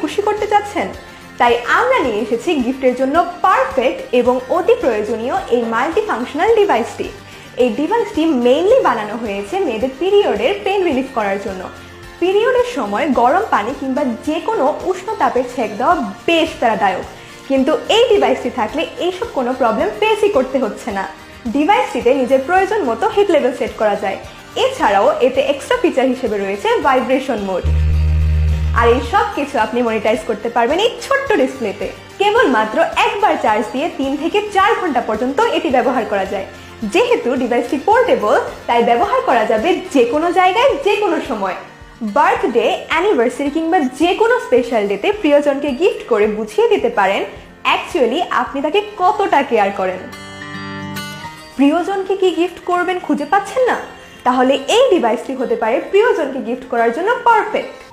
খুশি করতে চাচ্ছেন? তাই আমরা নিয়ে এসেছি গিফটের জন্য পারফেক্ট এবং অতি প্রয়োজনীয় এই মাল্টি ফাংশনাল ডিভাইসটি। এই ডিভাইসটি মেইনলি বানানো হয়েছে মেয়েদের পিরিয়ডের পেন রিলিফ করার জন্য। পিরিয়ডের সময় গরম পানি কিংবা যে কোনো উষ্ণ তাপের ছেঁক দেওয়া বেশ প্যারাদায়ক, কিন্তু এই ডিভাইসটি থাকলে এইসব কোনো প্রবলেম ফেসই করতে হচ্ছে না। ডিভাইসটিতে নিজের প্রয়োজন মতো হিট লেভেল সেট করা যায়। এছাড়াও এতে এক্সট্রা ফিচার হিসেবে রয়েছে ভাইব্রেশন মোড। আর এই সব কিছু আপনি মনিটাইজ করতে পারবেন এই ছোট্ট ডিসপ্লেতে। কেবলমাত্র একবার চার্জ দিয়ে 3 থেকে 4 ঘন্টা পর্যন্ত এটি ব্যবহার করা যায়। যেহেতু ডিভাইসটি পোর্টেবল, তাই ব্যবহার করা যাবে যে কোনো জায়গায় যে কোনো সময়। বার্থডে, অ্যানিভার্সারি কিংবা যে কোনো স্পেশাল ডেতে প্রিয়জনকে গিফট করে বুঝিয়ে দিতে পারেন অ্যাকচুয়ালি আপনি তাকে কতটা কেয়ার করেন। প্রিয়জনকে কি গিফট করবেন খুঁজে পাচ্ছেন না? তাহলে এই ডিভাইসটি হতে পারে প্রিয়জনকে গিফট করার জন্য পারফেক্ট।